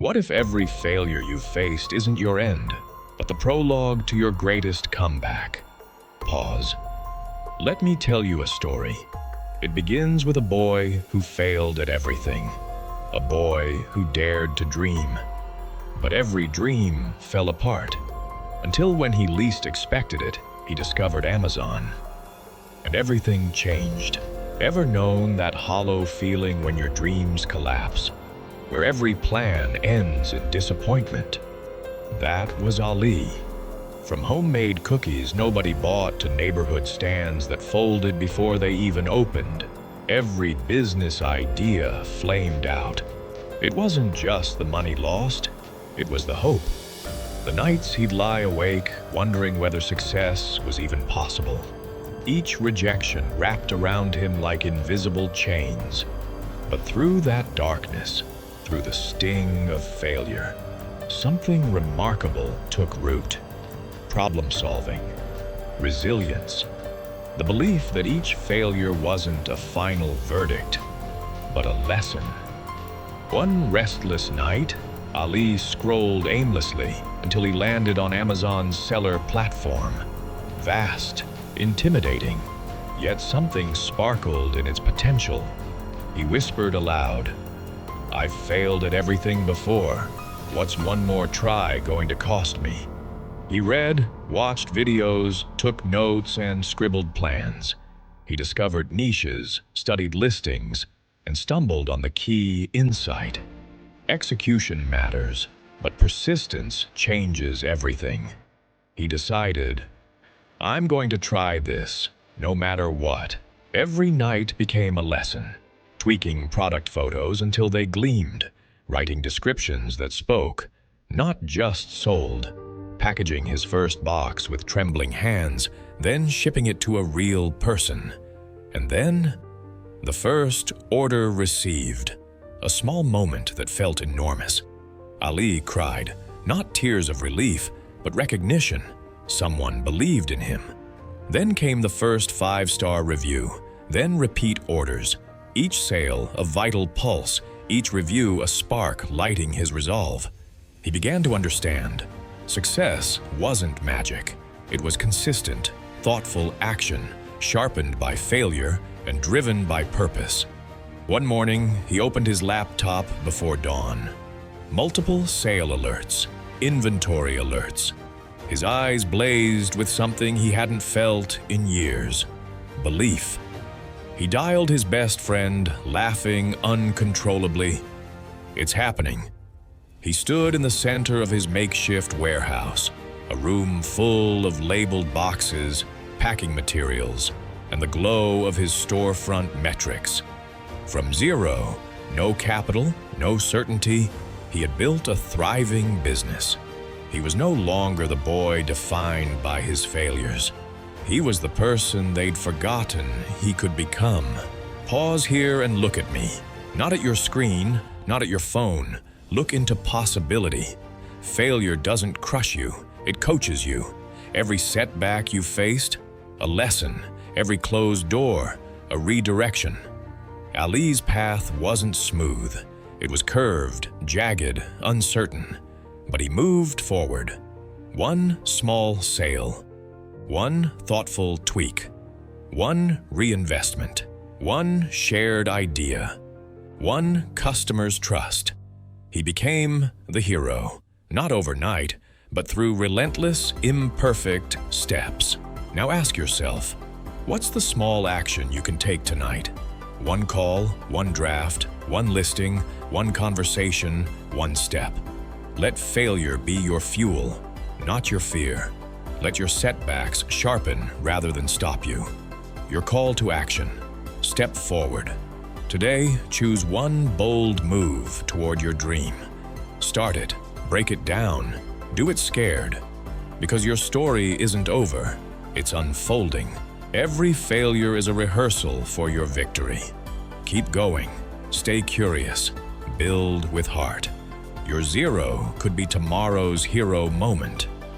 What if every failure you've faced isn't your end, but the prologue to your greatest comeback? Pause. Let me tell you a story. It begins with a boy who failed at everything. A boy who dared to dream. But every dream fell apart, until when he least expected it, he discovered Amazon. And everything changed. Ever known that hollow feeling when your dreams collapse, where every plan ends in disappointment? That was Ali. From homemade cookies nobody bought to neighborhood stands that folded before they even opened, every business idea flamed out. It wasn't just the money lost, it was the hope. The nights he'd lie awake, wondering whether success was even possible. Each rejection wrapped around him like invisible chains. But through that darkness, through the sting of failure, something remarkable took root. Problem solving, resilience, the belief that each failure wasn't a final verdict, but a lesson. One restless night, Ali scrolled aimlessly until he landed on Amazon's seller platform. Vast, intimidating, yet something sparkled in its potential. He whispered aloud, "I've failed at everything before. What's one more try going to cost me?" He read, watched videos, took notes, and scribbled plans. He discovered niches, studied listings, and stumbled on the key insight. Execution matters, but persistence changes everything. He decided, "I'm going to try this, no matter what." Every night became a lesson. Tweaking product photos until they gleamed, writing descriptions that spoke, not just sold, packaging his first box with trembling hands, then shipping it to a real person. And then, the first order received, a small moment that felt enormous. Ali cried, not tears of relief, but recognition. Someone believed in him. Then came the first 5-star review, then repeat orders. Each sale a vital pulse, each review a spark lighting his resolve. He began to understand. Success wasn't magic. It was consistent, thoughtful action, sharpened by failure and driven by purpose. One morning, he opened his laptop before dawn. Multiple sale alerts, inventory alerts. His eyes blazed with something he hadn't felt in years: belief. He dialed his best friend, laughing uncontrollably. "It's happening." He stood in the center of his makeshift warehouse, a room full of labeled boxes, packing materials, and the glow of his storefront metrics. From zero, no capital, no certainty, he had built a thriving business. He was no longer the boy defined by his failures. He was the person they'd forgotten he could become. Pause here and look at me. Not at your screen, not at your phone. Look into possibility. Failure doesn't crush you, it coaches you. Every setback you faced, a lesson. Every closed door, a redirection. Ali's path wasn't smooth. It was curved, jagged, uncertain. But he moved forward. One small sale. One thoughtful tweak. One reinvestment. One shared idea. One customer's trust. He became the hero, not overnight, but through relentless, imperfect steps. Now ask yourself, what's the small action you can take tonight? One call, one draft, one listing, one conversation, one step. Let failure be your fuel, not your fear. Let your setbacks sharpen rather than stop you. Your call to action. Step forward. Today, choose one bold move toward your dream. Start it, break it down, do it scared. Because your story isn't over, it's unfolding. Every failure is a rehearsal for your victory. Keep going, stay curious, build with heart. Your zero could be tomorrow's hero moment.